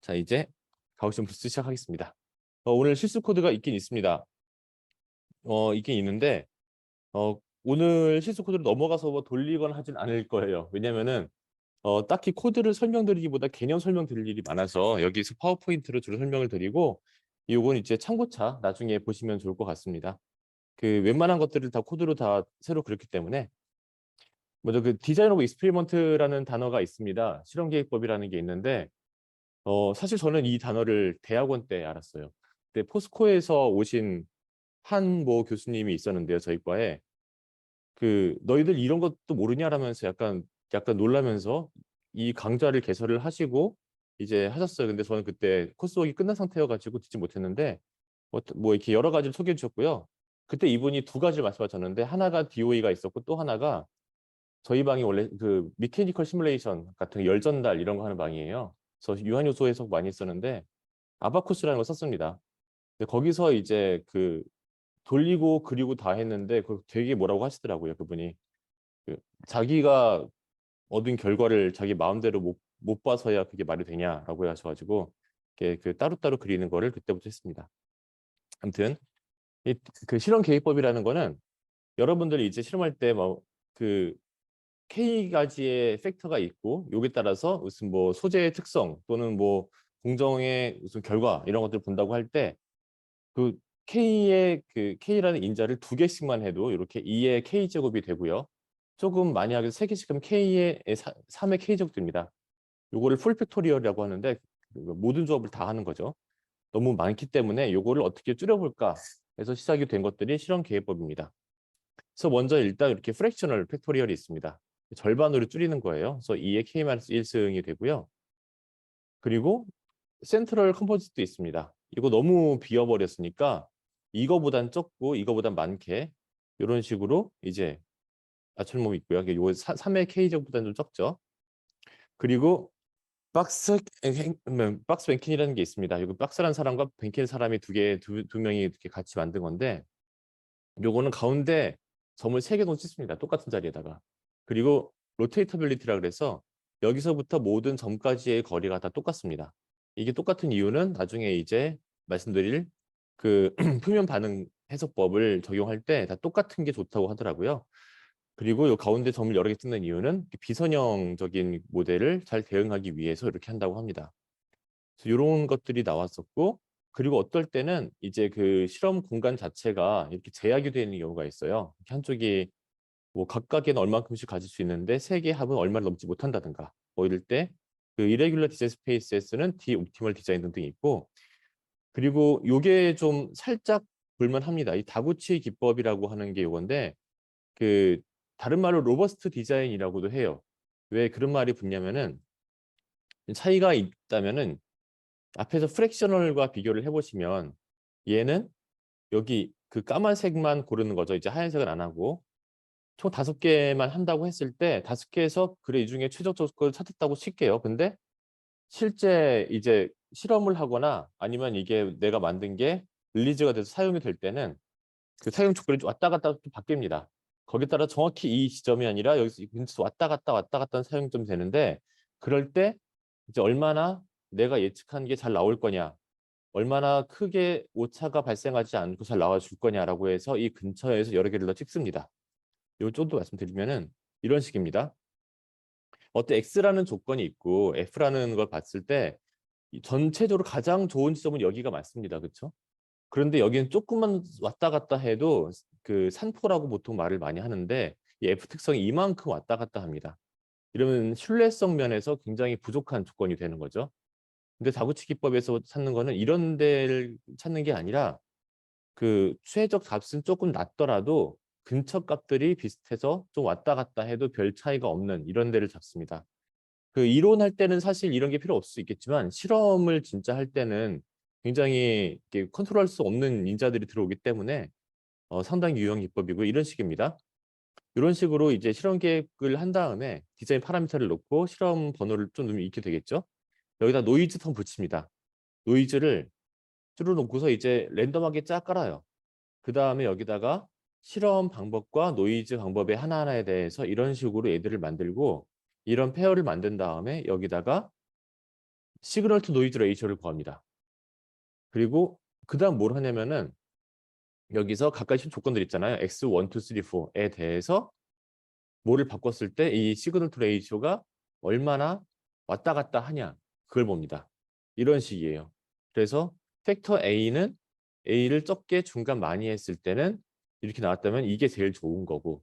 자, 이제 가우시안 플러스 시작하겠습니다. 오늘 실수 코드가 있긴 있습니다. 있긴 있는데 오늘 실수 코드를 넘어가서 뭐 돌리거나 하진 않을 거예요. 왜냐면은 딱히 코드를 설명드리기보다 개념 설명드릴 일이 많아서 여기서 파워포인트로 주로 설명을 드리고, 이건 이제 참고차 나중에 보시면 좋을 것 같습니다. 그 웬만한 것들을 다 코드로 다 새로 그렸기 때문에. 먼저 그 디자인 오브 익스페리먼트라는 단어가 있습니다. 실험 계획법이라는 게 있는데, 사실 저는 이 단어를 대학원 때 알았어요. 그때 포스코에서 오신 한 모 교수님이 있었는데요, 저희 과에. 그 너희들 이런 것도 모르냐라면서 약간 놀라면서 이 강좌를 개설을 하시고 이제 하셨어요. 근데 저는 그때 코스웍이 끝난 상태여가지고 듣지 못했는데, 뭐 이렇게 여러 가지를 소개해 주셨고요. 그때 이분이 두 가지를 말씀하셨는데, 하나가 DOE가 있었고 또 하나가 저희 방이 원래 그 미케니컬 시뮬레이션 같은 열 전달 이런 거 하는 방이에요. 그래서 유한 요소 해석 많이 했었는데 아바쿠스라는 걸 썼습니다. 근데 거기서 이제 그 돌리고 그리고 다 했는데 그 되게 뭐라고 하시더라고요, 그분이. 그 자기가 얻은 결과를 자기 마음대로 못 봐서야 그게 말이 되냐라고 하셔가지고 그 따로따로 그리는 거를 그때부터 했습니다. 아무튼 그 실험 계획법이라는 거는 여러분들이 이제 실험할 때 뭐 그 K가지의 팩터가 있고, 여기에 따라서 무슨 뭐 소재의 특성 또는 뭐 공정의 무슨 결과 이런 것들을 본다고 할 때, 그 K라는 인자를 두 개씩만 해도 이렇게 2의 K제곱이 되고요. 조금 많이 하게 세 개씩 하면 3의 K제곱 됩니다. 요거를 풀 팩토리얼이라고 하는데 그 모든 조합을 다 하는 거죠. 너무 많기 때문에 요거를 어떻게 줄여볼까 해서 시작이 된 것들이 실험 계획법입니다. 그래서 먼저 일단 이렇게 프랙셔널 팩토리얼이 있습니다. 절반으로 줄이는 거예요. 그래서 2의 K-1승이 되고요. 그리고 센트럴 컴포지트도 있습니다. 이거 너무 비어버렸으니까 이거보단 적고 이거보단 많게 이런 식으로 이제 맞춤법이 있고요. 요 3의 K제곱보다는 좀 적죠. 그리고 박스 뱅킨이라는 게 있습니다. 이거 박스라는 사람과 뱅킨 사람이 두 명이 이렇게 같이 만든 건데, 요거는 가운데 점을 3개 놓치습니다. 똑같은 자리에다가. 그리고 로테이터빌리티라 그래서 여기서부터 모든 점까지의 거리가 다 똑같습니다. 이게 똑같은 이유는 나중에 이제 말씀드릴 그 표면 반응 해석법을 적용할 때 다 똑같은 게 좋다고 하더라고요. 그리고 요 가운데 점을 여러 개 찍는 이유는 비선형적인 모델을 잘 대응하기 위해서 이렇게 한다고 합니다. 그래서 이런 것들이 나왔었고, 그리고 어떨 때는 이제 그 실험 공간 자체가 이렇게 제약이 되어 있는 경우가 있어요. 한쪽이 뭐 각각에는 얼마큼씩 가질 수 있는데 세 개 합은 얼마를 넘지 못한다든가, 뭐 이럴 때 그 이레귤러 디자인 스페이스에서는 디옵티멀 디자인 등등이 있고, 그리고 요게 좀 살짝 볼만합니다. 이 다구치 기법이라고 하는 게 요건데, 그 다른 말로 로버스트 디자인이라고도 해요. 왜 그런 말이 붙냐면은, 차이가 있다면은 앞에서 프랙셔널과 비교를 해보시면 얘는 여기 그 까만색만 고르는 거죠. 이제 하얀색은 안 하고 총 5개만 한다고 했을 때 5개에서 그래 이 중에 최적 조건을 찾았다고 칠게요. 근데 실제 이제 실험을 하거나 아니면 이게 내가 만든 게 릴리즈가 돼서 사용이 될 때는 그 사용 조건이 왔다 갔다 또 바뀝니다. 거기에 따라 정확히 이 지점이 아니라 여기서 이 근처에서 왔다 갔다 하는 사용점이 되는데, 그럴 때 이제 얼마나 내가 예측한 게 잘 나올 거냐, 얼마나 크게 오차가 발생하지 않고 잘 나와줄 거냐라고 해서 이 근처에서 여러 개를 더 찍습니다. 요 정도 말씀드리면은 이런 식입니다. 어때 X라는 조건이 있고 F라는 걸 봤을 때 전체적으로 가장 좋은 지점은 여기가 맞습니다. 그렇죠? 그런데 여기는 조금만 왔다 갔다 해도 그 산포라고 보통 말을 많이 하는데, 이 F 특성이 이만큼 왔다 갔다 합니다. 이러면 신뢰성 면에서 굉장히 부족한 조건이 되는 거죠. 근데 다구치 기법에서 찾는 거는 이런 데를 찾는 게 아니라 그 최적 값은 조금 낮더라도 근처 값들이 비슷해서 좀 왔다 갔다 해도 별 차이가 없는 이런 데를 잡습니다. 그 이론할 때는 사실 이런 게 필요 없을 수 있겠지만, 실험을 진짜 할 때는 굉장히 이렇게 컨트롤할 수 없는 인자들이 들어오기 때문에 상당히 유용 기법이고, 이런 식입니다. 이런 식으로 이제 실험 계획을 한 다음에 디자인 파라미터를 놓고 실험 번호를 좀 넣으면 이렇게 되겠죠. 여기다 노이즈 텀 붙입니다. 노이즈를 줄여놓고서 이제 랜덤하게 쫙 깔아요. 그 다음에 여기다가 실험 방법과 노이즈 방법의 하나하나에 대해서 이런 식으로 애들을 만들고, 이런 페어를 만든 다음에 여기다가 시그널 투 노이즈 레이쇼를 구합니다. 그리고 그다음 뭘 하냐면은 여기서 각각의 조건들 있잖아요. X, 1, 2, 3, 4에 대해서 뭐를 바꿨을 때 이 시그널 투 레이쇼가 얼마나 왔다 갔다 하냐 그걸 봅니다. 이런 식이에요. 그래서 팩터 A는 A를 적게 중간 많이 했을 때는 이렇게 나왔다면 이게 제일 좋은 거고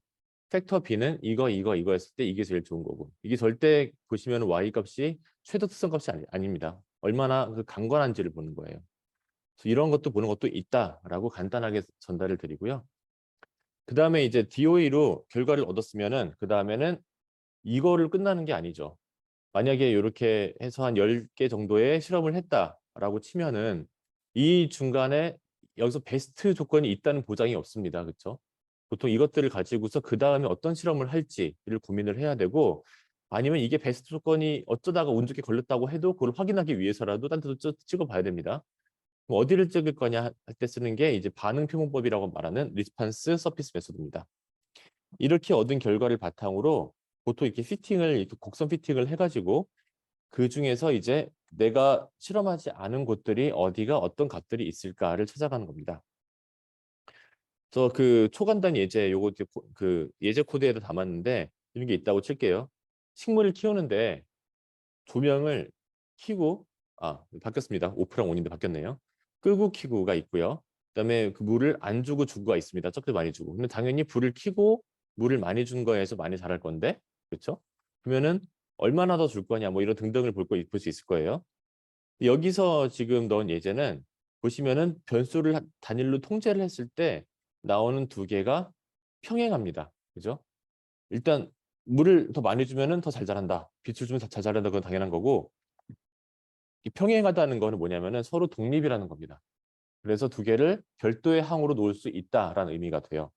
팩터 B는 이거 했을 때 이게 제일 좋은 거고 이게 절대 보시면 Y 값이 최대 특성 값이 아닙니다. 얼마나 그 강건한지를 보는 거예요. 그래서 이런 것도 보는 것도 있다라고 간단하게 전달을 드리고요. 그 다음에 이제 DOE로 결과를 얻었으면은 그 다음에는 이거를 끝나는 게 아니죠. 만약에 이렇게 해서 한 10개 정도의 실험을 했다라고 치면은 이 중간에 여기서 베스트 조건이 있다는 보장이 없습니다. 그렇죠? 보통 이것들을 가지고서 그 다음에 어떤 실험을 할지를 고민을 해야 되고 아니면 이게 베스트 조건이 어쩌다가 운 좋게 걸렸다고 해도 그걸 확인하기 위해서라도 딴 데도 찍어봐야 됩니다. 그럼 어디를 찍을 거냐 할 때 쓰는 게 이제 반응 표본법이라고 말하는 리스판스 서피스 메소드입니다. 이렇게 얻은 결과를 바탕으로 보통 이렇게 피팅을 이렇게 곡선 피팅을 해가지고 그 중에서 이제 내가 실험하지 않은 곳들이 어디가 어떤 값들이 있을까를 찾아가는 겁니다. 그래서 그 초간단 예제 요거 이제 그 예제 코드에도 담았는데 이런 게 있다고 칠게요. 식물을 키우는데 조명을 켜고 바뀌었습니다. 오프랑 온인데 바뀌었네요. 끄고 켜고가 있고요. 그다음에 그 물을 안 주고 주고가 있습니다. 적게 많이 주고. 근데 당연히 불을 켜고 물을 많이 준 거에서 많이 자랄 건데, 그렇죠? 그러면은 얼마나 더 줄 거냐, 뭐 이런 등등을 볼 수 있을 거예요. 여기서 지금 넣은 예제는 보시면은 변수를 단일로 통제를 했을 때 나오는 두 개가 평행합니다. 그죠? 일단 물을 더 많이 주면은 더 잘 자란다. 빛을 주면 더 잘 자란다. 그건 당연한 거고 이 평행하다는 거는 뭐냐면은 서로 독립이라는 겁니다. 그래서 두 개를 별도의 항으로 놓을 수 있다라는 의미가 돼요.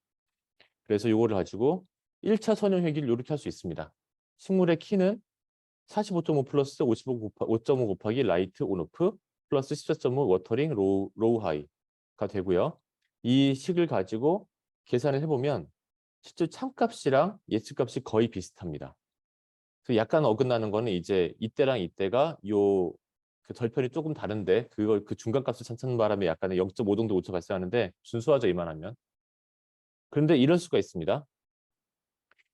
그래서 이거를 가지고 1차 선형 회귀를 이렇게 할 수 있습니다. 식물의 키는 45.5 플러스 5.5 곱하기 라이트 온오프 플러스 14.5 워터링 로우 하이가 되고요. 이 식을 가지고 계산을 해보면 실제 참값이랑 예측값이 거의 비슷합니다. 그 약간 어긋나는 거는 이제 이때랑 이때가 그 절편이 조금 다른데 그걸 그 중간값을 찾는 바람에 약간의 0.5 정도 오차 발생하는데 준수하죠 이만하면. 그런데 이럴 수가 있습니다.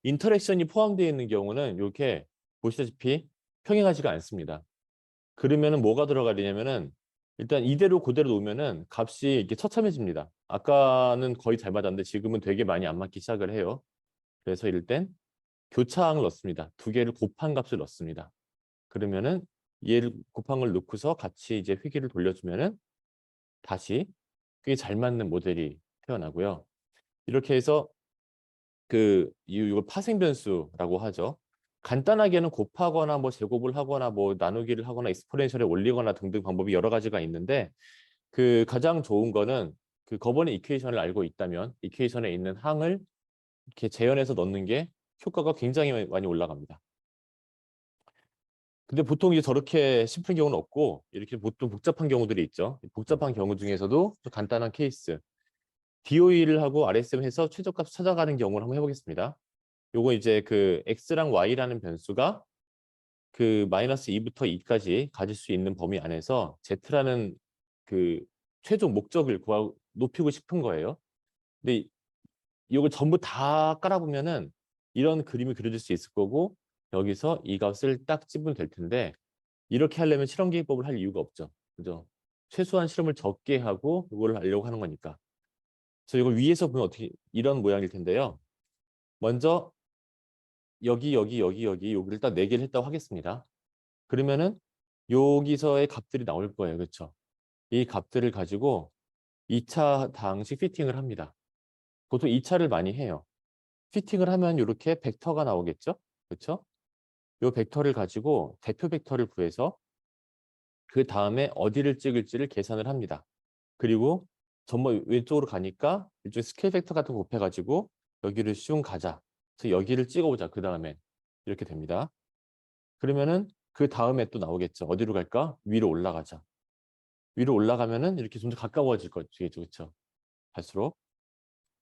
인터랙션이 포함되어 있는 경우는 이렇게 보시다시피 평행하지가 않습니다. 그러면은 뭐가 들어가냐면은 일단 이대로 그대로 놓으면은 값이 이렇게 처참해집니다. 아까는 거의 잘 맞았는데 지금은 되게 많이 안 맞기 시작을 해요. 그래서 이럴 땐 교차항을 넣습니다. 두 개를 곱한 값을 넣습니다. 그러면은 얘를 곱한 걸 넣고서 같이 이제 회귀를 돌려주면은 다시 꽤 잘 맞는 모델이 태어나고요. 이렇게 해서 이걸 파생 변수라고 하죠. 간단하게는 곱하거나 뭐 제곱을 하거나 뭐 나누기를 하거나 익스포넨셜에 올리거나 등등 방법이 여러 가지가 있는데 그 가장 좋은 거는 그 거번의 이퀘이션을 알고 있다면 이퀘이션에 있는 항을 이렇게 재현해서 넣는 게 효과가 굉장히 많이 올라갑니다. 근데 보통 이제 저렇게 심플 경우는 없고 이렇게 보통 복잡한 경우들이 있죠. 복잡한 경우 중에서도 좀 간단한 케이스. DOE를 하고 RSM 해서 최저값 찾아가는 경우를 한번 해보겠습니다. 요거 이제 그 X랑 Y라는 변수가 그 마이너스 2부터 2까지 가질 수 있는 범위 안에서 Z라는 그 최종 목적을 높이고 싶은 거예요. 근데 이걸 전부 다 깔아보면은 이런 그림이 그려질 수 있을 거고 여기서 이 값을 딱 집으면 될 텐데 이렇게 하려면 실험기법을 할 이유가 없죠. 그죠? 최소한 실험을 적게 하고 이걸 하려고 하는 거니까. 그래서 이걸 위에서 보면 어떻게 이런 모양일 텐데요. 먼저 여기를 딱 4개를 했다고 하겠습니다. 그러면은 여기서의 값들이 나올 거예요. 그렇죠? 이 값들을 가지고 2차 당식 피팅을 합니다. 보통 2차를 많이 해요. 피팅을 하면 이렇게 벡터가 나오겠죠? 그렇죠? 이 벡터를 가지고 대표 벡터를 구해서 그 다음에 어디를 찍을지를 계산을 합니다. 그리고 전부 왼쪽으로 가니까 일종의 스케일 팩터 같은 거 곱해가지고 여기를 슝 가자. 그래서 여기를 찍어보자. 그 다음에 이렇게 됩니다. 그러면은 그 다음에 또 나오겠죠. 어디로 갈까? 위로 올라가자. 위로 올라가면은 이렇게 좀 더 가까워질 거죠. 그렇죠? 갈수록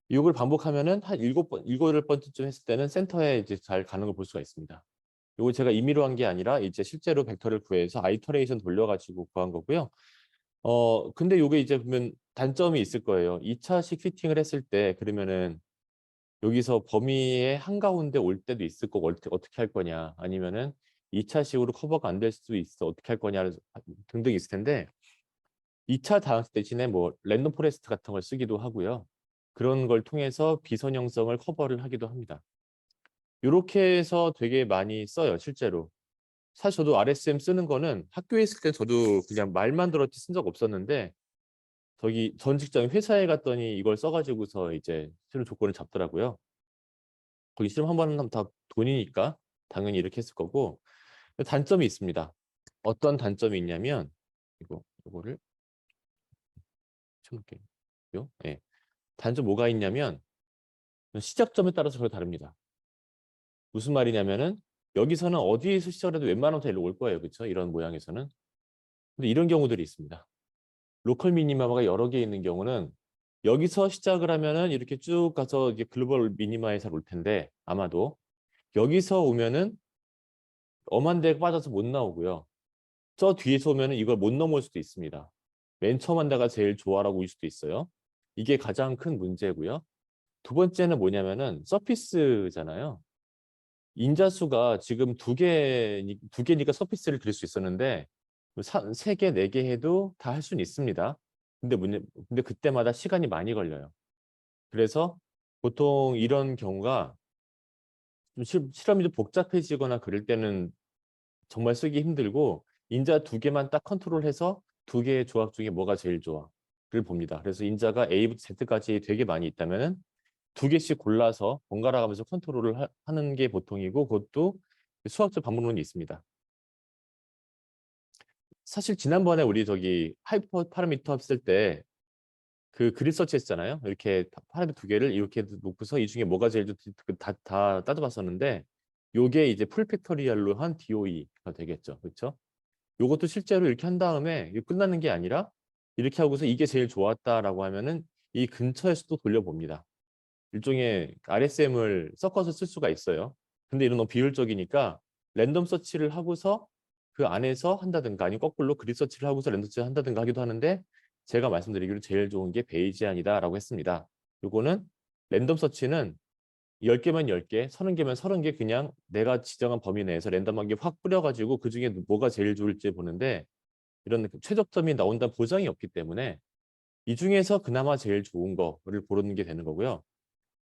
이걸 반복하면은 한 7번, 7번쯤 했을 때는 센터에 이제 잘 가는 걸 볼 수가 있습니다. 요거 제가 임의로 한 게 아니라 이제 실제로 벡터를 구해서 아이터레이션 돌려가지고 구한 거고요. 근데 요게 이제 보면 단점이 있을 거예요. 2차식 피팅을 했을 때 그러면은 여기서 범위의 한가운데 올 때도 있을 거고 어떻게 할 거냐 아니면은 2차식으로 커버가 안 될 수도 있어 어떻게 할 거냐 등등 있을 텐데 2차 다음 대신에 뭐 랜덤 포레스트 같은 걸 쓰기도 하고요. 그런 걸 통해서 비선형성을 커버를 하기도 합니다. 이렇게 해서 되게 많이 써요, 실제로. 사실 저도 RSM 쓰는 거는 학교에 있을 때 저도 그냥 말만 들었지 쓴 적 없었는데 저기 전 직장 회사에 갔더니 이걸 써가지고서 이제 실험 조건을 잡더라고요. 거기 실험 한 번 하면 다 돈이니까 당연히 이렇게 했을 거고 단점이 있습니다. 어떤 단점이 있냐면 이거를 쳐놓을게요. 예. 단점 뭐가 있냐면 시작점에 따라서 그걸 다릅니다. 무슨 말이냐면은 여기서는 어디에서 시작을 해도 웬만하면 다 일로 올 거예요. 그렇죠? 이런 모양에서는. 근데 이런 경우들이 있습니다. 로컬 미니마가 여러 개 있는 경우는 여기서 시작을 하면은 이렇게 쭉 가서 이게 글로벌 미니마에 잘 올 텐데 아마도 여기서 오면은 엄한 데에 빠져서 못 나오고요. 저 뒤에서 오면은 이걸 못 넘을 수도 있습니다. 맨 처음 한 데가 제일 좋아라고 올 수도 있어요. 이게 가장 큰 문제고요. 두 번째는 뭐냐면은 서피스잖아요. 인자수가 지금 두 개니까 서피스를 그릴 수 있었는데 세 개, 네 개 해도 다 할 수는 있습니다. 근데 그때마다 시간이 많이 걸려요. 그래서 보통 이런 경우가 좀 실험이 좀 복잡해지거나 그럴 때는 정말 쓰기 힘들고 인자 두 개만 딱 컨트롤해서 두 개의 조합 중에 뭐가 제일 좋아를 봅니다. 그래서 인자가 A부터 Z까지 되게 많이 있다면은 두 개씩 골라서 번갈아 가면서 컨트롤을 하는 게 보통이고 그것도 수학적 방법론이 있습니다. 사실 지난번에 우리 저기 하이퍼 파라미터 했을 때 그 그rid 서치 했잖아요. 이렇게 파라미터 두 개를 이렇게 놓고서 이 중에 뭐가 제일 좋지 다 따져봤었는데 요게 이제 풀 팩토리얼로 한 DOE가 되겠죠. 그렇죠? 요것도 실제로 이렇게 한 다음에 이게 끝나는 게 아니라 이렇게 하고서 이게 제일 좋았다라고 하면은 이 근처에서도 돌려봅니다. 일종의 RSM을 섞어서 쓸 수가 있어요. 근데 이런 너무 비효율적이니까 랜덤 서치를 하고서 그 안에서 한다든가 아니면 거꾸로 그rid 서치를 하고서 랜덤 서치를 한다든가 하기도 하는데 제가 말씀드리기로 제일 좋은 게 베이지안이다라고 했습니다. 요거는 랜덤 서치는 10개면 10개, 30개면 30개 그냥 내가 지정한 범위 내에서 랜덤하게 확 뿌려가지고 그중에 뭐가 제일 좋을지 보는데 이런 최적점이 나온다는 보장이 없기 때문에 이 중에서 그나마 제일 좋은 거를 고르는 게 되는 거고요.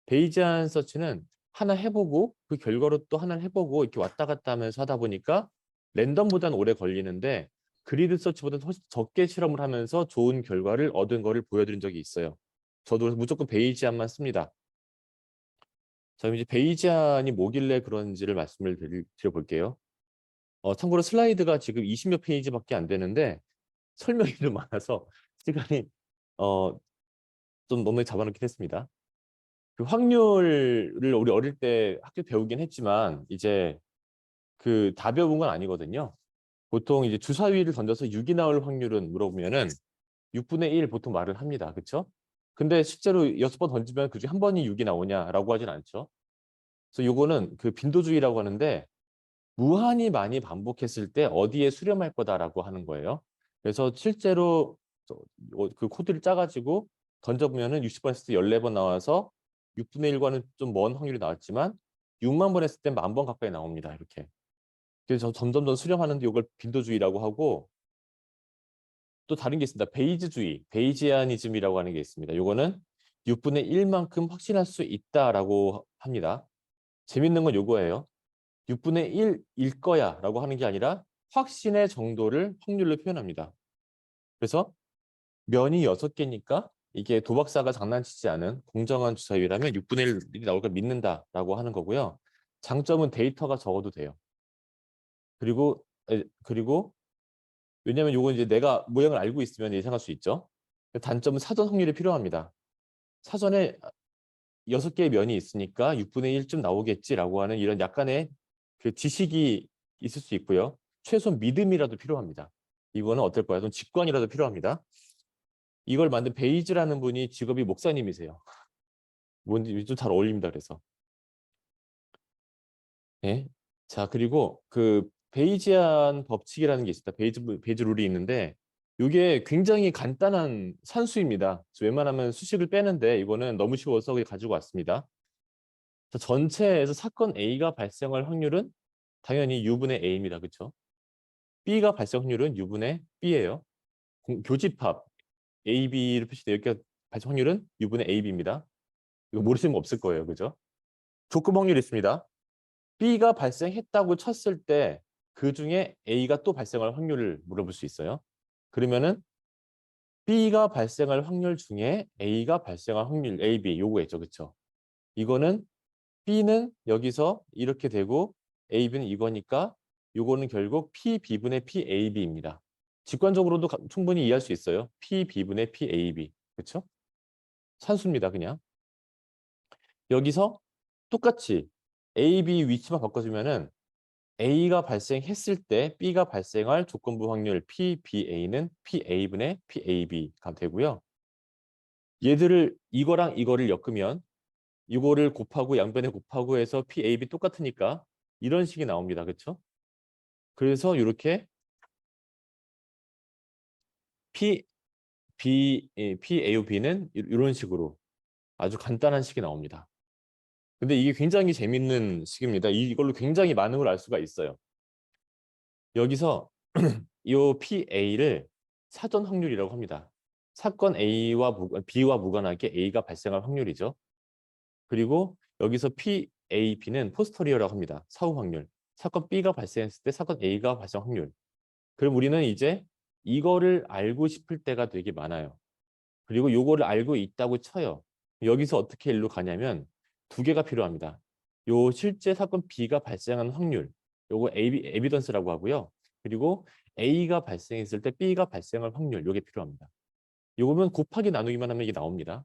베이지안 서치는 하나 해보고 그 결과로 또 하나를 해보고 이렇게 왔다 갔다 하면서 하다 보니까 랜덤보다는 오래 걸리는데 그리드 서치보다는 훨씬 적게 실험을 하면서 좋은 결과를 얻은 거를 보여드린 적이 있어요. 저도 무조건 베이지안만 씁니다. 자, 이제 베이지안이 뭐길래 그런지를 말씀을 드려볼게요. 참고로 슬라이드가 지금 20몇 페이지밖에 안 되는데 설명이 좀 많아서 시간이 어, 좀 너무 잡아놓긴 했습니다. 그 확률을 우리 어릴 때 학교 배우긴 했지만 이제 그 다 배운 건 아니거든요. 보통 이제 주사위를 던져서 6이 나올 확률은 물어보면은 6분의 1 보통 말을 합니다. 그렇죠? 근데 실제로 6번 던지면 그중에 한 번이 6이 나오냐라고 하진 않죠. 그래서 요거는 그 빈도주의라고 하는데 무한히 많이 반복했을 때 어디에 수렴할 거다라고 하는 거예요. 그래서 실제로 그 코드를 짜가지고 던져보면은 60번 했을 때 14번 나와서 6분의 1과는 좀 먼 확률이 나왔지만 6만 번 했을 때 10,000번 가까이 나옵니다. 이렇게. 그래서 점점 더 수렴하는데 이걸 빈도주의라고 하고 또 다른 게 있습니다. 베이지주의, 베이지아니즘이라고 하는 게 있습니다. 이거는 6분의 1만큼 확신할 수 있다라고 합니다. 재밌는 건 요거예요. 6분의 1일 거야 라고 하는 게 아니라 확신의 정도를 확률로 표현합니다. 그래서 면이 6개니까 이게 도박사가 장난치지 않은 공정한 주사위라면 6분의 1이 나올 걸 믿는다라고 하는 거고요. 장점은 데이터가 적어도 돼요. 그리고 왜냐하면 요건 이제 내가 모양을 알고 있으면 예상할 수 있죠. 단점은 사전 확률이 필요합니다. 사전에 6개의 면이 있으니까 6분의 1쯤 나오겠지라고 하는 이런 약간의 그 지식이 있을 수 있고요. 최소 믿음이라도 필요합니다. 이거는 어떨 거야? 좀 직관이라도 필요합니다. 이걸 만든 베이즈라는 분이 직업이 목사님이세요. 뭔지 좀 잘 어울립니다. 그래서. 예? 자, 그리고 그 베이지안 법칙이라는 게 있습니다. 베이지 룰이 있는데 이게 굉장히 간단한 산수입니다. 그래서 웬만하면 수식을 빼는데 이거는 너무 쉬워서 그냥 가지고 왔습니다. 자, 전체에서 사건 A가 발생할 확률은 당연히 U분의 A입니다. 그렇죠? B가 발생 확률은 U분의 B예요. 교집합 A, B를 표시돼 여기가 발생 확률은 U분의 AB입니다. 이거 모르시는 거 없을 거예요. 그죠? 조금 확률이 있습니다. B가 발생했다고 쳤을 때 그중에 A가 또 발생할 확률을 물어볼 수 있어요. 그러면은 B가 발생할 확률 중에 A가 발생할 확률 A, B 요거겠죠. 그렇죠? 이거는 B는 여기서 이렇게 되고 A, B는 이거니까 요거는 결국 P, B분의 P, A, B입니다. 직관적으로도 충분히 이해할 수 있어요. P, B분의 P, A, B. 그렇죠? 산수입니다. 그냥. 여기서 똑같이 A, B 위치만 바꿔주면은 A가 발생했을 때 B가 발생할 조건부 확률 PBA는 PA분의 PAB가 되고요. 얘들을 이거랑 이거를 엮으면 이거를 곱하고 양변에 곱하고 해서 PAB 똑같으니까 이런 식이 나옵니다. 그렇죠? 그래서 이렇게 PAOB는 이런 식으로 아주 간단한 식이 나옵니다. 근데 이게 굉장히 재밌는 식입니다. 이걸로 굉장히 많은 걸 알 수가 있어요. 여기서 이 PA를 사전 확률이라고 합니다. 사건 B와 무관하게 A가 발생할 확률이죠. 그리고 여기서 PAB는 포스터리어라고 합니다. 사후 확률. 사건 B가 발생했을 때 사건 A가 발생 확률. 그럼 우리는 이제 이거를 알고 싶을 때가 되게 많아요. 그리고 요거를 알고 있다고 쳐요. 여기서 어떻게 일로 가냐면 두 개가 필요합니다. 요 실제 사건 B가 발생한 확률, 요거 에비던스라고 하고요. 그리고 A가 발생했을 때 B가 발생할 확률, 요게 필요합니다. 요거면 곱하기 나누기만 하면 이게 나옵니다.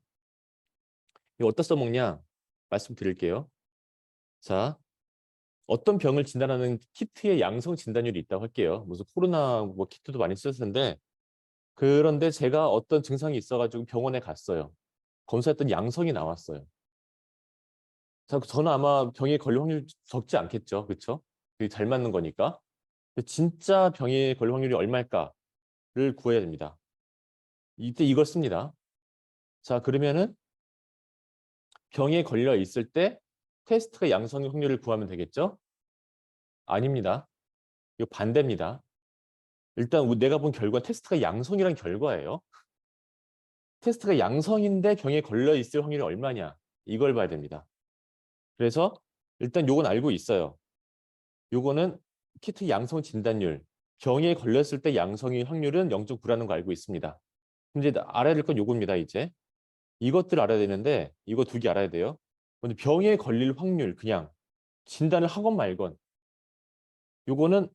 이거 어디다 써먹냐? 말씀드릴게요. 자, 어떤 병을 진단하는 키트의 양성 진단율이 있다고 할게요. 무슨 코로나 뭐 키트도 많이 쓰실 텐데 그런데 제가 어떤 증상이 있어가지고 병원에 갔어요. 검사했더니 양성이 나왔어요. 자, 저는 아마 병에 걸릴 확률이 적지 않겠죠. 그렇죠? 그게 잘 맞는 거니까. 근데 진짜 병에 걸릴 확률이 얼마일까를 구해야 됩니다. 이때 이걸 씁니다. 자, 그러면은 병에 걸려 있을 때 테스트가 양성의 확률을 구하면 되겠죠? 아닙니다. 이거 반대입니다. 일단 내가 본 결과 테스트가 양성이란 결과예요. 테스트가 양성인데 병에 걸려 있을 확률이 얼마냐? 이걸 봐야 됩니다. 그래서 일단 요건 알고 있어요. 요거는 키트 양성 진단율. 병에 걸렸을 때 양성의 확률은 0.9라는 거 알고 있습니다. 근데 알아야 될 건 요겁니다, 이제. 이것들 알아야 되는데 이거 두 개 알아야 돼요. 근데 병에 걸릴 확률 그냥 진단을 하건 말건 요거는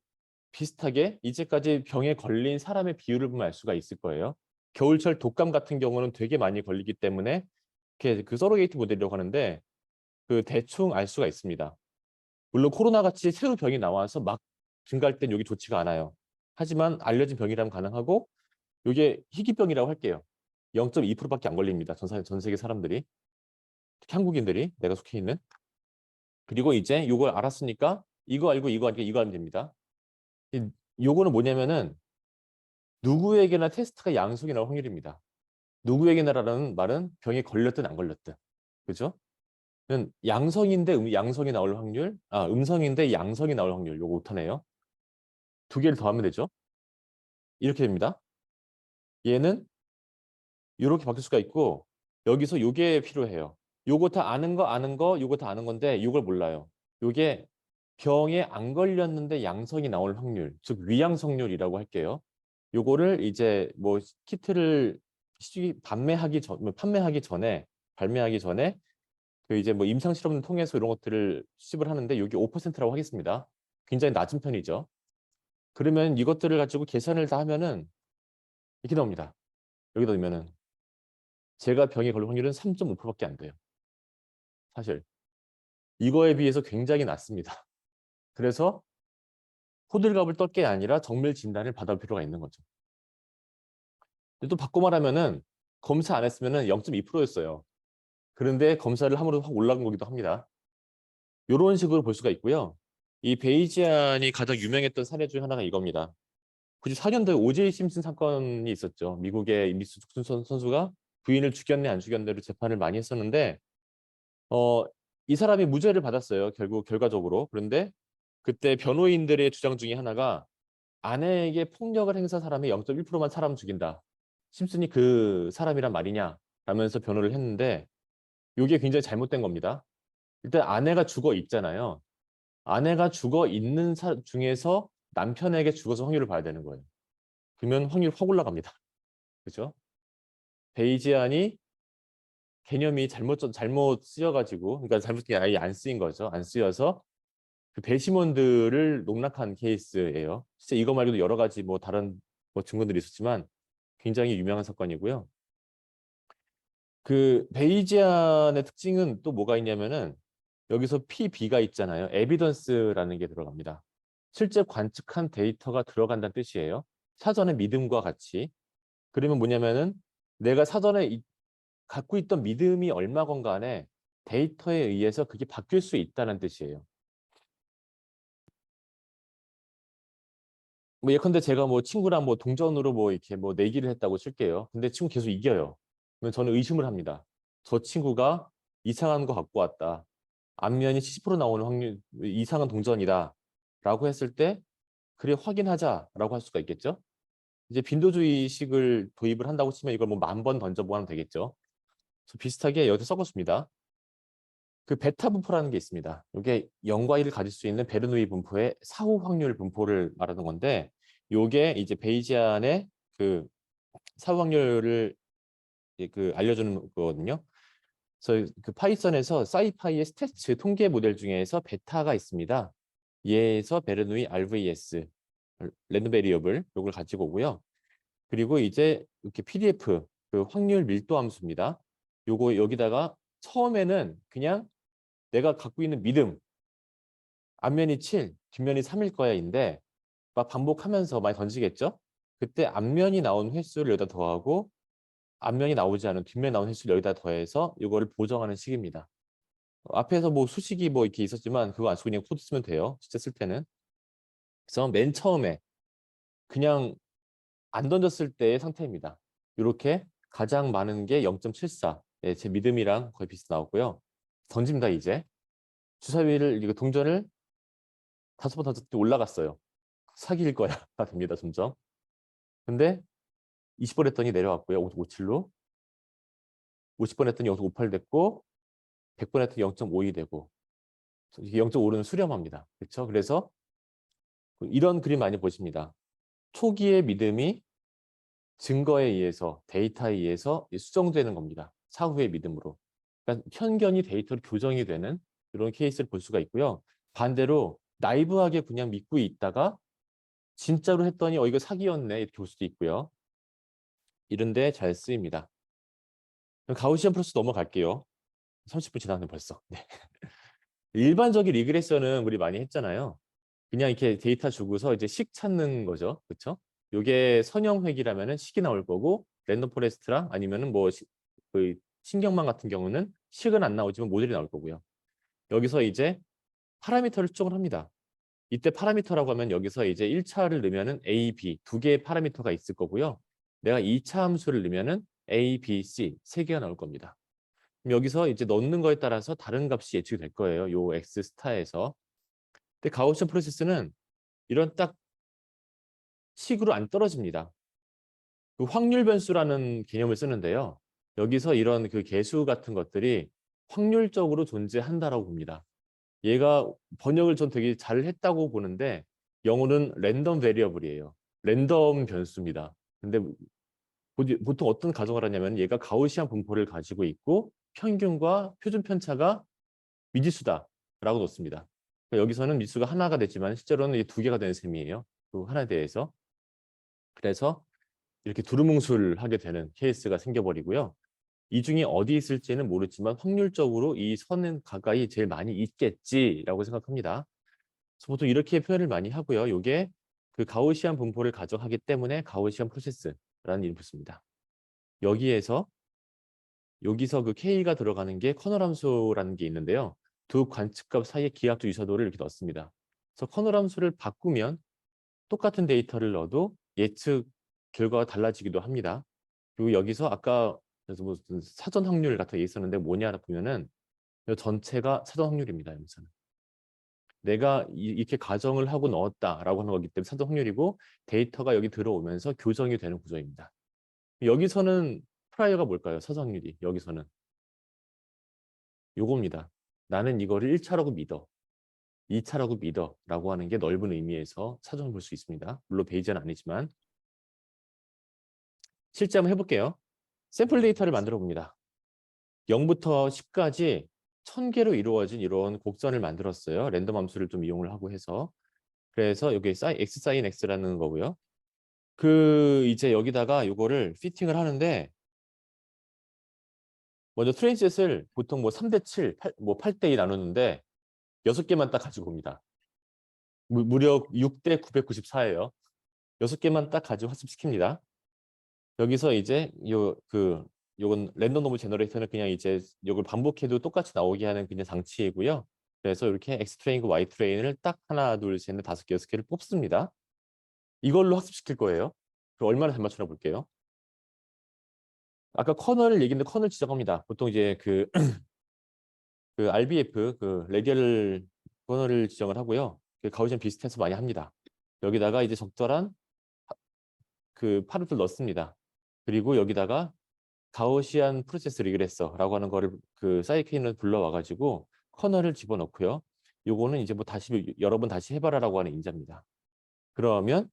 비슷하게 이제까지 병에 걸린 사람의 비율을 보면 알 수가 있을 거예요. 겨울철 독감 같은 경우는 되게 많이 걸리기 때문에 그 서로게이트 모델이라고 하는데 그 대충 알 수가 있습니다. 물론 코로나 같이 새로 병이 나와서 막 증가할 땐 여기 좋지가 않아요. 하지만 알려진 병이라면 가능하고 이게 희귀병이라고 할게요. 0.2%밖에 안 걸립니다. 전 세계 사람들이. 특히 한국인들이 내가 속해 있는. 그리고 이제 이걸 알았으니까 이거 알고 이거 알고 이거 하면 됩니다. 요거는 뭐냐면은 누구에게나 테스트가 양성이 나올 확률입니다. 누구에게나라는 말은 병에 걸렸든 안 걸렸든. 그죠? 양성인데 양성이 나올 확률, 음성인데 양성이 나올 확률 요거 못하네요. 두 개를 더하면 되죠. 이렇게 됩니다. 얘는 이렇게 바뀔 수가 있고 여기서 요게 필요해요. 요거 다 아는 거, 요거 다 아는 건데 요걸 몰라요. 요게 병에 안 걸렸는데 양성이 나올 확률, 즉 위양성률이라고 할게요. 요거를 이제 뭐 키트를 판매하기 전에 발매하기 전에 그 이제 뭐 임상 실험을 통해서 이런 것들을 수집을 하는데 여기 5%라고 하겠습니다. 굉장히 낮은 편이죠. 그러면 이것들을 가지고 계산을 다 하면은 이렇게 나옵니다. 여기다 넣으면은 제가 병에 걸릴 확률은 3.5%밖에 안 돼요. 사실 이거에 비해서 굉장히 낮습니다. 그래서 호들갑을 떨 게 아니라 정밀 진단을 받아볼 필요가 있는 거죠. 근데 또 바꿔 말하면은 검사 안 했으면은 0.2%였어요. 그런데 검사를 함으로 확 올라간 거기도 합니다. 이런 식으로 볼 수가 있고요. 이 베이지안이 가장 유명했던 사례 중 하나가 이겁니다. 94년도에 오제이 심슨 사건이 있었죠. 미국의 미스 족슨 선수가 부인을 죽였네 안 죽였네로 재판을 많이 했었는데 어, 이 사람이 무죄를 받았어요. 결국 결과적으로. 그런데 그때 변호인들의 주장 중에 하나가 아내에게 폭력을 행사한 사람이 0.1%만 사람 죽인다. 심슨이 그 사람이란 말이냐? 라면서 변호를 했는데 이게 굉장히 잘못된 겁니다. 일단 아내가 죽어 있잖아요. 아내가 죽어 있는 중에서 남편에게 죽어서 확률을 봐야 되는 거예요. 그러면 확률 확 올라갑니다. 그죠? 베이지안이 개념이 잘못 쓰여가지고, 그러니까 잘못 아예 안 쓰인 거죠. 안 쓰여서 그 배심원들을 농락한 케이스예요. 진짜 이거 말고도 여러 가지 뭐 다른 뭐 증거들이 있었지만 굉장히 유명한 사건이고요. 그 베이지안의 특징은 또 뭐가 있냐면은 여기서 PB가 있잖아요. 에비던스라는 게 들어갑니다. 실제 관측한 데이터가 들어간다는 뜻이에요. 사전의 믿음과 같이. 그러면 뭐냐면은 내가 사전에 갖고 있던 믿음이 얼마건 간에 데이터에 의해서 그게 바뀔 수 있다는 뜻이에요. 뭐 예컨대 제가 뭐 친구랑 뭐 동전으로 뭐 이렇게 뭐 내기를 했다고 칠게요. 근데 친구 계속 이겨요. 그러면 저는 의심을 합니다. 저 친구가 이상한 거 갖고 왔다. 앞면이 70% 나오는 확률 이상한 동전이다. 라고 했을 때 그래 확인하자라고 할 수가 있겠죠. 이제 빈도주의식을 도입을 한다고 치면 이걸 뭐 10,000번 던져보고 하면 되겠죠. 그래서 비슷하게 여기서 섞었습니다. 그 베타 분포라는 게 있습니다. 이게 0과 1을 가질 수 있는 베르누이 분포의 사후 확률 분포를 말하는 건데 이게 이제 베이지안의 그 사후 확률을 그 알려주는 거거든요. 그래서 그 파이썬에서 사이파이의 스태츠 통계 모델 중에서 베타가 있습니다. 얘에서 베르누이 RVS 랜덤 베리어블 요걸 가지고 오고요. 그리고 이제 이렇게 PDF 그 확률 밀도 함수입니다. 요거 여기다가 처음에는 그냥 내가 갖고 있는 믿음 앞면이 7, 뒷면이 3일 거야인데 막 반복하면서 많이 던지겠죠? 그때 앞면이 나온 횟수를 여기다 더하고 앞면이 나오지 않은 뒷면이 나온 횟수를 여기다 더해서 이거를 보정하는 식입니다. 앞에서 뭐 수식이 뭐 이렇게 있었지만 그거 안 쓰고 그냥 코드 쓰면 돼요. 실제 쓸 때는. 그래서 맨 처음에 그냥 안 던졌을 때의 상태입니다. 이렇게 가장 많은 게 0.74. 네, 제 믿음이랑 거의 비슷 나왔고요. 던집니다 이제. 주사위를 이거 동전을 5번 던졌더니 올라갔어요. 사기일 거야가 됩니다 점점. 근데 20번 했더니 내려왔고요. 57로. 50번 했더니 0.58 됐고 100번 했더니 0.52 되고 이게 0.5는 수렴합니다. 그렇죠? 그래서 이런 그림 많이 보십니다. 초기의 믿음이 증거에 의해서 데이터에 의해서 수정되는 겁니다. 사후의 믿음으로. 그러니까 편견이 데이터로 교정이 되는 이런 케이스를 볼 수가 있고요. 반대로 나이브하게 그냥 믿고 있다가 진짜로 했더니 이거 사기였네 이렇게 볼 수도 있고요. 이런데 잘 쓰입니다. 가우시안 플러스 넘어갈게요. 30분 지났네 벌써. 네. 일반적인 리그레션은 우리 많이 했잖아요. 그냥 이렇게 데이터 주고서 이제 식 찾는 거죠. 그렇죠? 요게 선형획이라면은 식이 나올 거고 랜덤 포레스트랑 아니면은 뭐 그 신경망 같은 경우는 식은 안 나오지만 모델이 나올 거고요. 여기서 이제 파라미터를 추정을 합니다. 이때 파라미터라고 하면 여기서 이제 1차를 넣으면은 A, B 두 개의 파라미터가 있을 거고요. 내가 2차 함수를 넣으면은 A, B, C 세 개가 나올 겁니다. 그럼 여기서 이제 넣는 거에 따라서 다른 값이 예측이 될 거예요. 요 X 스타에서. 근데 가우시안 프로세스는 이런 딱 식으로 안 떨어집니다. 그 확률 변수라는 개념을 쓰는데요. 여기서 이런 그 개수 같은 것들이 확률적으로 존재한다라고 봅니다. 얘가 번역을 전 되게 잘 했다고 보는데 영어는 랜덤 베리어블이에요. 랜덤 변수입니다. 근데 보통 어떤 가정을 하냐면 얘가 가우시안 분포를 가지고 있고 평균과 표준 편차가 미지수다라고 놓습니다. 그러니까 여기서는 미지수가 하나가 되지만 실제로는 두 개가 되는 셈이에요. 그 하나에 대해서. 그래서 이렇게 두루뭉술하게 되는 케이스가 생겨버리고요. 이 중에 어디 있을지는 모르지만 확률적으로 이 선은 가까이 제일 많이 있겠지라고 생각합니다. 그래서 보통 이렇게 표현을 많이 하고요. 이게 그 가우시안 분포를 가정하기 때문에 가우시안 프로세스라는 이름을 붙습니다. 여기서 그 K가 들어가는 게 커널 함수라는 게 있는데요. 두 관측값 사이의 기하학적 유사도를 이렇게 넣습니다. 그래서 커널 함수를 바꾸면 똑같은 데이터를 넣어도 예측 결과가 달라지기도 합니다. 그리고 여기서 아까 그래서 무슨 사전 확률 같은 게 있었는데 뭐냐 보면은 이 전체가 사전 확률입니다. 여기서는 내가 이렇게 가정을 하고 넣었다라고 하는 거기 때문에 사전 확률이고 데이터가 여기 들어오면서 교정이 되는 구조입니다. 여기서는 프라이어가 뭘까요? 사전 확률이 여기서는 요겁니다. 나는 이거를 1차라고 믿어. 2차라고 믿어라고 하는 게 넓은 의미에서 사전을 볼 수 있습니다. 물론 베이지는 아니지만 실제 한번 해볼게요. 샘플 데이터를 만들어 봅니다. 0부터 10까지 1000개로 이루어진 이런 곡선을 만들었어요. 랜덤 함수를 좀 이용을 하고 해서. 그래서 여기 x sin x라는 거고요. 이제 여기다가 이거를 피팅을 하는데 먼저 트레인셋을 보통 뭐 3대 7, 8, 뭐 8대 2 나누는데 6개만 딱 가지고 옵니다. 무려 6대 994예요. 6개만 딱 가지고 학습시킵니다. 여기서 이제 요건 랜덤 노멀 제너레이터는 그냥 이제 요걸 반복해도 똑같이 나오게 하는 그냥 장치이고요. 그래서 이렇게 X 트레인과 Y 트레인을 딱 하나, 둘, 셋, 넷, 다섯 개, 여섯 개를 뽑습니다. 이걸로 학습시킬 거예요. 그럼 얼마나 잘 맞추나 볼게요. 아까 커널을 얘기했는데 커널 지정합니다. 보통 이제 그 RBF 레디얼 커널을 지정을 하고요. 가우시안 비슷해서 많이 합니다. 여기다가 이제 적절한 파르트를 넣습니다. 그리고 여기다가 가우시안 프로세스 리그레서라고 하는 거를 사이클린을 불러와가지고 커널을 집어넣고요. 요거는 이제 뭐 다시 여러 번 다시 해봐라라고 하는 인자입니다. 그러면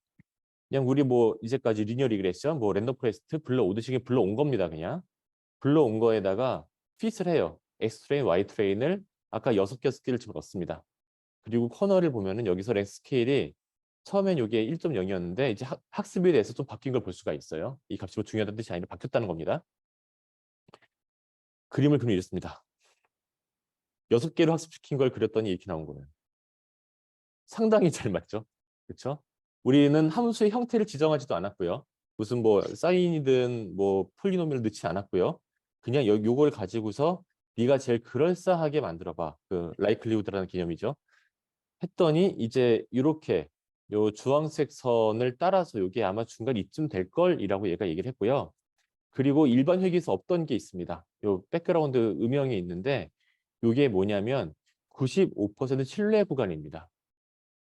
그냥 우리 뭐 이제까지 리니어 리그레션, 뭐 랜덤 포레스트 불러오듯이 불러온 겁니다. 그냥 불러온 거에다가 핏을 해요. X 트레인, Y 트레인을 아까 6개를 집어넣습니다. 그리고 커널을 보면은 여기서 랭스 스케일이 처음엔 이게 1.0이었는데 이제 학습에 대해서 좀 바뀐 걸 볼 수가 있어요. 이 값이 뭐 중요하다는 뜻이 아니라 바뀌었다는 겁니다. 그림을 그리면 이렇습니다. 6개로 학습시킨 걸 그렸더니 이렇게 나온 거예요. 상당히 잘 맞죠? 그렇죠? 우리는 함수의 형태를 지정하지도 않았고요. 무슨 뭐 사인이든 뭐 폴리노미를 넣지 않았고요. 그냥 요걸 가지고서 네가 제일 그럴싸하게 만들어봐. 라이클리우드라는 개념이죠. 했더니 이제 이렇게 요 주황색 선을 따라서 이게 아마 중간 이쯤 될 걸이라고 얘가 얘기를 했고요. 그리고 일반 회계에서 없던 게 있습니다. 요 백그라운드 음영이 있는데 이게 뭐냐면 95% 신뢰 구간입니다.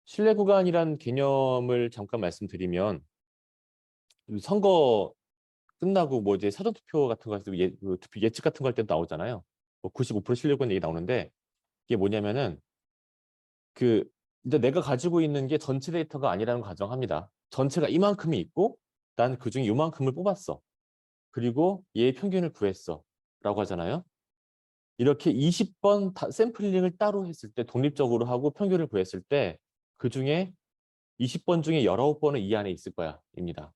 신뢰 구간이란 개념을 잠깐 말씀드리면 선거 끝나고 뭐 이제 사전 투표 같은 거 해서 예측 같은 거 할 때도 나오잖아요. 뭐 95% 신뢰 구간 얘기 나오는데 이게 뭐냐면은 이제 내가 가지고 있는 게 전체 데이터가 아니라는 걸 가정합니다. 전체가 이만큼이 있고 난 그중에 이만큼을 뽑았어. 그리고 얘의 평균을 구했어. 라고 하잖아요. 이렇게 20번 샘플링을 따로 했을 때 독립적으로 하고 평균을 구했을 때 그중에 20번 중에 19번은 이 안에 있을 거야 입니다.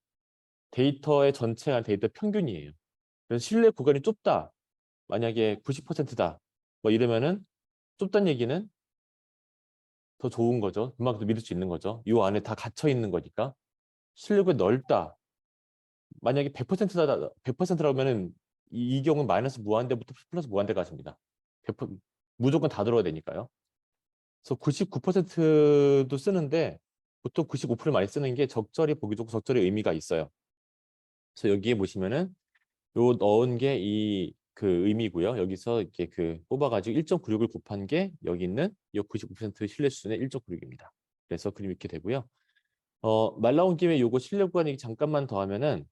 데이터의 전체가 데이터 평균이에요. 그래서 신뢰 구간이 좁다. 만약에 90%다. 뭐 이러면은 좁다는 얘기는 더 좋은 거죠. 그만큼 더 믿을 수 있는 거죠. 이 안에 다 갇혀 있는 거니까. 신뢰가 넓다. 만약에 100%다, 100%라면은 이 경우는 마이너스 무한대부터 플러스 무한대까지입니다. 100%, 무조건 다 들어야 되니까요. 그래서 99%도 쓰는데 보통 95% 많이 쓰는 게 적절히 보기 좋고 적절히 의미가 있어요. 그래서 여기에 보시면은 요 넣은 게 의미고요. 여기서 이렇게 뽑아가지고 1.96을 곱한 게 여기 있는 이 99% 신뢰 수준의 1.96입니다. 그래서 그림 이렇게 되고요. 말 나온 김에 요거 신뢰 구간이 잠깐만 더 하면은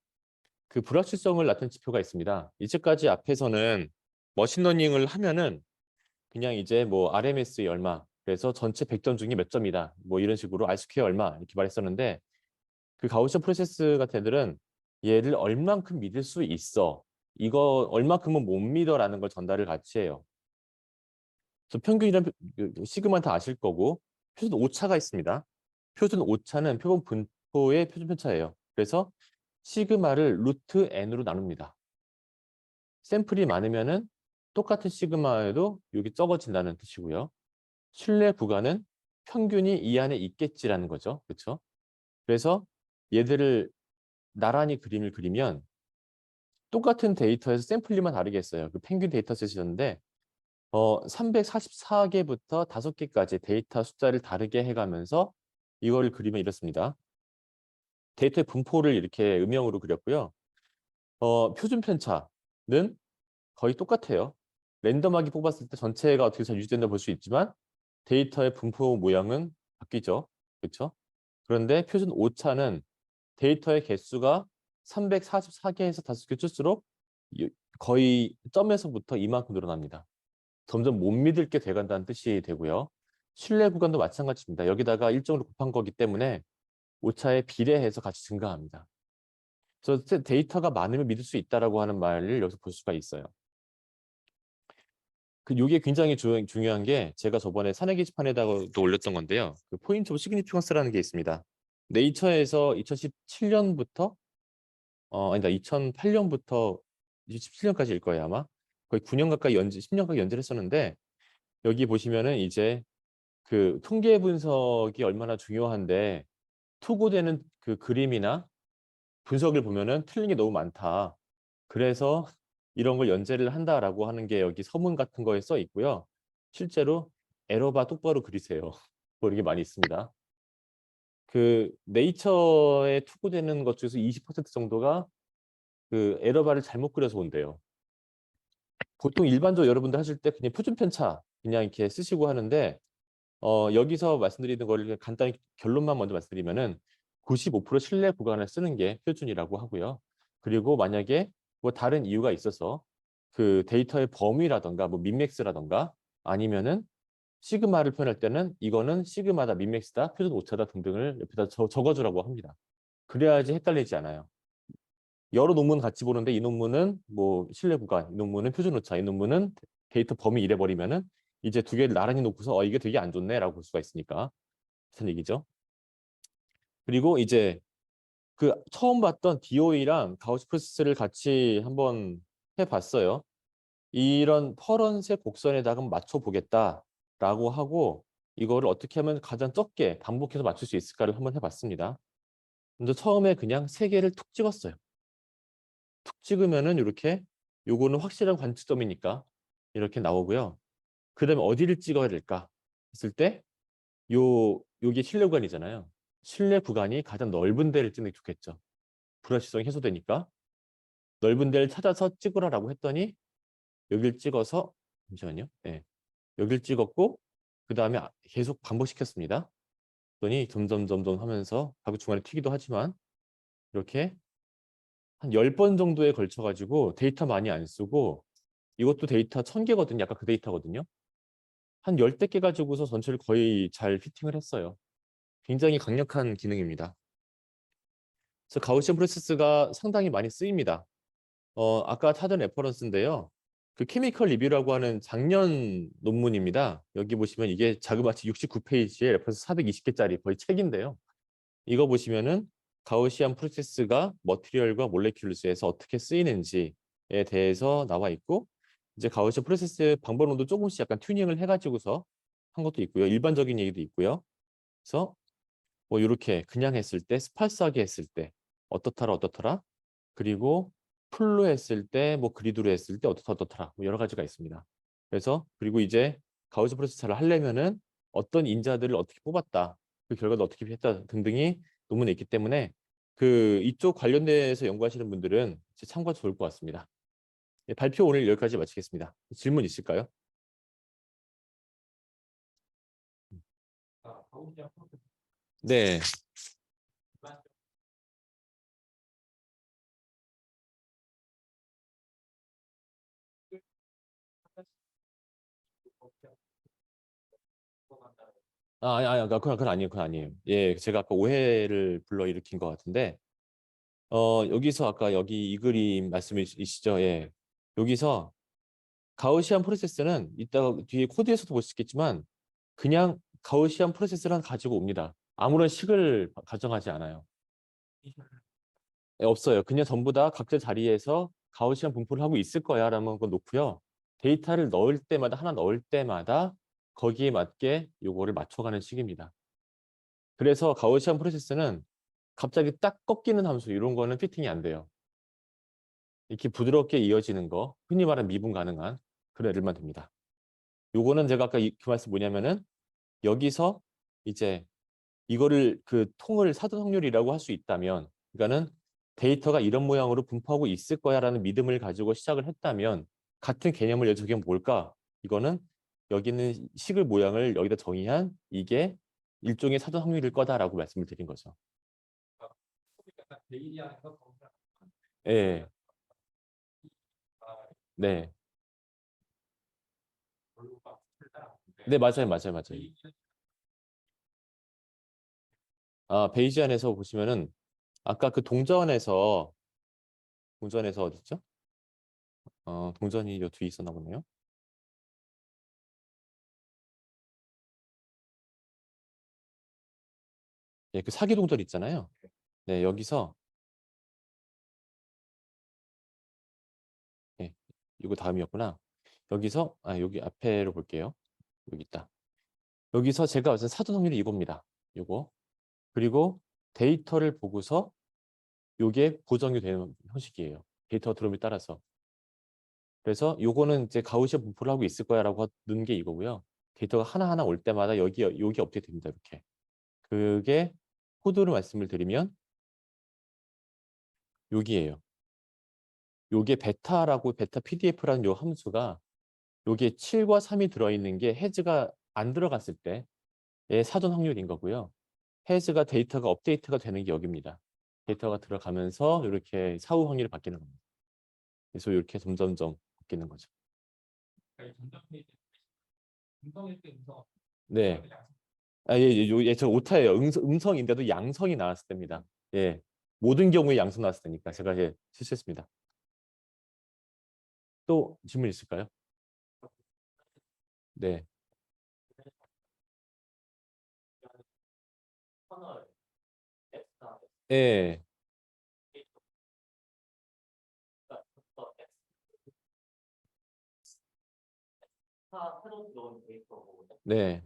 불확실성을 나타낸 지표가 있습니다. 이제까지 앞에서는 머신러닝을 하면은 그냥 이제 뭐 RMS의 얼마, 그래서 전체 100점 중에 몇 점이다. 뭐 이런 식으로 R 스퀘어 얼마 이렇게 말했었는데 가우시안 프로세스 같은 애들은 얘를 얼만큼 믿을 수 있어. 이거 얼만큼은 못 믿어라는 걸 전달을 같이 해요. 그래서 평균이란 시그마 다 아실 거고 표준 오차가 있습니다. 표준 오차는 표본 분포의 표준 편차예요. 그래서 시그마를 루트 n으로 나눕니다. 샘플이 많으면은 똑같은 시그마에도 여기 적어진다는 뜻이고요. 신뢰 구간은 평균이 이 안에 있겠지라는 거죠. 그렇죠? 그래서 얘들을 나란히 그림을 그리면 똑같은 데이터에서 샘플리만 다르게 했어요. 평균 데이터 셋이었는데 344개부터 5개까지 데이터 숫자를 다르게 해가면서 이거를 그리면 이렇습니다. 데이터의 분포를 이렇게 음영으로 그렸고요. 표준 편차는 거의 똑같아요. 랜덤하게 뽑았을 때 전체가 어떻게 잘 유지된다 볼 수 있지만 데이터의 분포 모양은 바뀌죠. 그렇죠? 그런데 표준 오차는 데이터의 개수가 344개에서 5개 줄수록 거의 점에서부터 이만큼 늘어납니다. 점점 못 믿을 게 돼간다는 뜻이 되고요. 신뢰 구간도 마찬가지입니다. 여기다가 일정으로 곱한 거기 때문에 오차에 비례해서 같이 증가합니다. 그래서 데이터가 많으면 믿을 수 있다라고 하는 말을 여기서 볼 수가 있어요. 이게 굉장히 중요한 게 제가 저번에 사내 게시판에다가도 올렸던 건데요. 그 포인트 오브 시그니피컨스라는 게 있습니다. 네이처에서 2017년부터 아니다 2008년부터 2017년까지일 거예요 아마. 거의 9년 가까이 10년 가까이 연재를 했었는데 여기 보시면은 이제 그 통계 분석이 얼마나 중요한데 투고되는 그 그림이나 분석을 보면은 틀린 게 너무 많다. 그래서 이런 걸 연재를 한다라고 하는 게 여기 서문 같은 거에 써 있고요. 실제로 에러바 똑바로 그리세요. 뭐 이런 게 많이 있습니다. 그 네이처에 투고되는 것 중에서 20% 정도가 그 에러바를 잘못 그려서 온대요. 보통 일반적으로 여러분들 하실 때 그냥 표준 편차 그냥 이렇게 쓰시고 하는데 여기서 말씀드리는 거를 간단히 결론만 먼저 말씀드리면은 95% 신뢰 구간을 쓰는 게 표준이라고 하고요. 그리고 만약에 뭐 다른 이유가 있어서 그 데이터의 범위라던가 뭐 민맥스라던가 아니면은 시그마를 표현할 때는 이거는 시그마다 민맥스다 표준 오차다 등등을 옆에다 적어주라고 합니다. 그래야지 헷갈리지 않아요. 여러 논문 같이 보는데 이 논문은 뭐 신뢰 구간, 이 논문은 표준 오차, 이 논문은 데이터 범위 이래 버리면은 이제 두 개를 나란히 놓고서 이게 되게 안 좋네라고 볼 수가 있으니까 무슨 얘기죠? 그리고 이제 그 처음 봤던 DOE랑 가우스 프로세스를 같이 한번 해봤어요. 이런 퍼런색 곡선에다가 맞춰 보겠다라고 하고 이거를 어떻게 하면 가장 적게 반복해서 맞출 수 있을까를 한번 해봤습니다. 먼저 처음에 그냥 세 개를 툭 찍었어요. 툭 찍으면은 이렇게 요거는 확실한 관측점이니까 이렇게 나오고요. 그다음에 어디를 찍어야 될까 했을 때 요게 실내 구간이잖아요. 실내 구간이 가장 넓은 데를 찍는 게 좋겠죠. 불확실성이 해소되니까 넓은 데를 찾아서 찍으라라고 했더니 여길 찍어서 잠시만요. 네. 여길 찍었고 그다음에 계속 반복시켰습니다. 그랬더니 점점 하면서 가끔 중간에 튀기도 하지만 이렇게 한 10번 정도에 걸쳐 가지고 데이터 많이 안 쓰고 이것도 데이터 1000개거든요. 약간 그 데이터거든요. 한 10대 개 가지고서 전체를 거의 잘 피팅을 했어요. 굉장히 강력한 기능입니다. 그래서 가우시안 프로세스가 상당히 많이 쓰입니다. 아까 찾은 레퍼런스인데요. 그 케미컬 리뷰라고 하는 작년 논문입니다. 여기 보시면 이게 자그마치 69페이지에 레퍼런스 420개짜리 거의 책인데요. 이거 보시면은 가우시안 프로세스가 머티리얼과 몰레큘스에서 어떻게 쓰이는지에 대해서 나와 있고 이제 가우시안 프로세스 방법론도 조금씩 약간 튜닝을 해가지고서 한 것도 있고요. 일반적인 얘기도 있고요. 그래서 뭐 이렇게 그냥 했을 때 스파스하게 했을 때 어떻더라 그리고 풀로 했을 때 뭐 그리드로 했을 때 어떻더라 뭐 여러 가지가 있습니다. 그래서 그리고 이제 가우스 프로세스를 하려면은 어떤 인자들을 어떻게 뽑았다 그 결과도 어떻게 했다 등등이 논문에 있기 때문에 그 이쪽 관련돼서 연구하시는 분들은 참고가 좋을 것 같습니다. 예, 발표 오늘 여기까지 마치겠습니다. 질문 있을까요? 네. 그건 아니에요. 그건 아니에요. 예, 제가 아까 오해를 불러일으킨 것 같은데, 여기서 아까 여기 이 그림 말씀이시죠? 예. 여기서 가우시안 프로세스는 이따가 뒤에 코드에서도 볼 수 있겠지만, 그냥 가우시안 프로세스를 가지고 옵니다. 아무런 식을 가정하지 않아요. 예, 없어요. 그냥 전부 다 각자 자리에서 가우시안 분포를 하고 있을 거야라는 건 놓고요. 데이터를 넣을 때마다 하나 넣을 때마다 거기에 맞게 요거를 맞춰가는 식입니다. 그래서 가우시안 프로세스는 갑자기 딱 꺾이는 함수 이런 거는 피팅이 안 돼요. 이렇게 부드럽게 이어지는 거, 흔히 말하는 미분 가능한 그런 애들만 됩니다. 요거는 제가 아까 그 말씀 뭐냐면은 여기서 이제 이거를 그 통을 사전 확률이라고 할 수 있다면, 그러니까는 데이터가 이런 모양으로 분포하고 있을 거야라는 믿음을 가지고 시작을 했다면 같은 개념을 여기서 적용 뭘까? 이거는 여기 있는 식을 모양을 여기다 정의한 이게 일종의 사전 확률일 거다라고 말씀을 드린 거죠. 예, 네, 네 맞아요, 맞아요, 맞아요. 아 베이지안에서 보시면은 아까 그 동전에서 어딨죠? 동전이 요 뒤에 있었나 보네요. 예, 그 사기 동전 있잖아요. 네, 여기서 예, 이거 다음이었구나. 여기서 여기 앞에로 볼게요. 여기 있다. 여기서 제가 봤을 때 사전 확률이 이겁니다. 요거. 그리고 데이터를 보고서 요게 보정이 되는 형식이에요. 데이터 들어옴에 따라서. 그래서 요거는 이제 가우시안 분포를 하고 있을 거야라고 넣은 게 이거고요. 데이터가 하나하나 올 때마다 여기 업데이트 됩니다. 이렇게. 그게 코드로 말씀을 드리면 여기에요. 요게 베타 PDF라는 요 함수가 요게 7과 3이 들어있는 게 해즈가 안 들어갔을 때의 사전 확률인 거고요. 해즈가 데이터가 업데이트가 되는 게 여기입니다. 데이터가 들어가면서 이렇게 사후 확률이 바뀌는 겁니다. 그래서 이렇게 점점점 바뀌는 거죠. 네. 저 오타예요. 음성인데도 양성이 나왔을 때입니다. 예. 모든 경우에 양성 나왔을 때니까 제가 실수했습니다. 또 질문 있을까요? 네. 예. 네.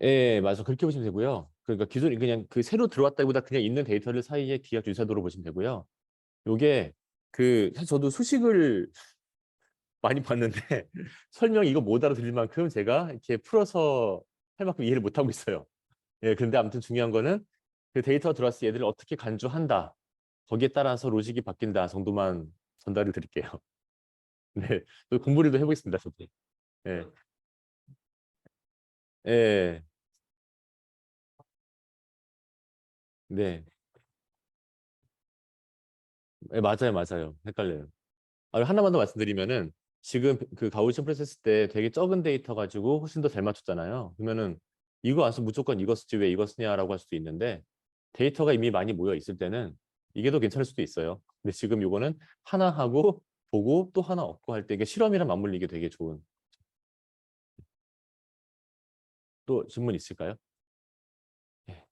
예, 맞아. 그렇게 보시면 되고요. 그러니까 기존 그냥 그 새로 들어왔다기보다 그냥 있는 데이터를 사이에 기하 유사도로 보시면 되고요. 요게 사실 저도 수식을 많이 봤는데 설명 이거 못 알아들을 만큼 제가 이렇게 풀어서 할 만큼 이해를 못 하고 있어요. 예, 근데 아무튼 중요한 거는 그 데이터가 들어왔을 때 얘들을 어떻게 간주한다. 거기에 따라서 로직이 바뀐다 정도만 전달을 드릴게요. 네, 또 공부를 또 해보겠습니다. 저도. 예, 예, 네, 예, 맞아요, 맞아요. 헷갈려요. 하나만 더 말씀드리면은 지금 그 가우시안 프로세스 때 되게 적은 데이터 가지고 훨씬 더 잘 맞췄잖아요. 그러면은 이거 안 쓰면 무조건 이거 쓰지 왜 이거 쓰냐라고 할 수도 있는데 데이터가 이미 많이 모여 있을 때는 이게 더 괜찮을 수도 있어요. 근데 지금 이거는 하나 하고 보고 또 하나 없고 할 때 이게 실험이랑 맞물리기 되게 좋은. 또 질문 있을까요? 네.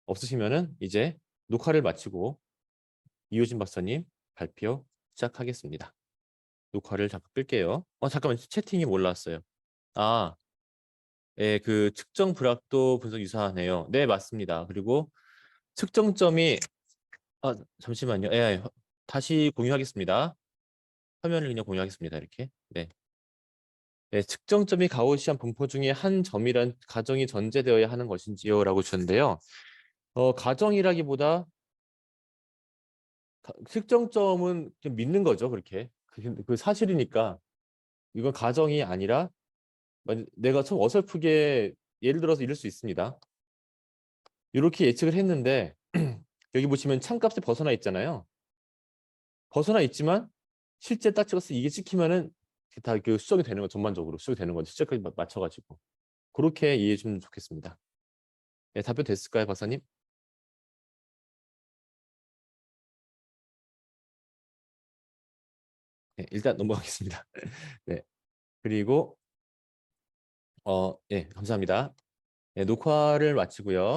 없으시면은 이제 녹화를 마치고 이효진 박사님 발표 시작하겠습니다. 녹화를 잠깐 끌게요. 잠깐만 채팅이 올라왔어요. 아, 예, 그 측정 불확도 분석 유사하네요. 네, 맞습니다. 그리고 측정점이 잠시만요. 다시 공유하겠습니다. 화면을 그냥 공유하겠습니다. 이렇게. 네. 네, 측정점이 가우시안 분포 중에 한 점이란 가정이 전제되어야 하는 것인지요? 라고 주셨는데요. 가정이라기보다 측정점은 좀 믿는 거죠. 그렇게. 그 사실이니까 이건 가정이 아니라 내가 좀 어설프게 예를 들어서 이럴 수 있습니다. 이렇게 예측을 했는데 여기 보시면 참값이 벗어나 있잖아요. 벗어나 있지만 실제 딱 찍었을 때 이게 찍히면은 다 그 수정이 되는 거 전반적으로 수정이 되는 거죠. 실제까지 맞춰가지고 그렇게 이해해 주면 좋겠습니다. 네, 답변 됐을까요, 박사님? 네, 일단 넘어가겠습니다. 네, 그리고 예, 감사합니다. 네, 녹화를 마치고요.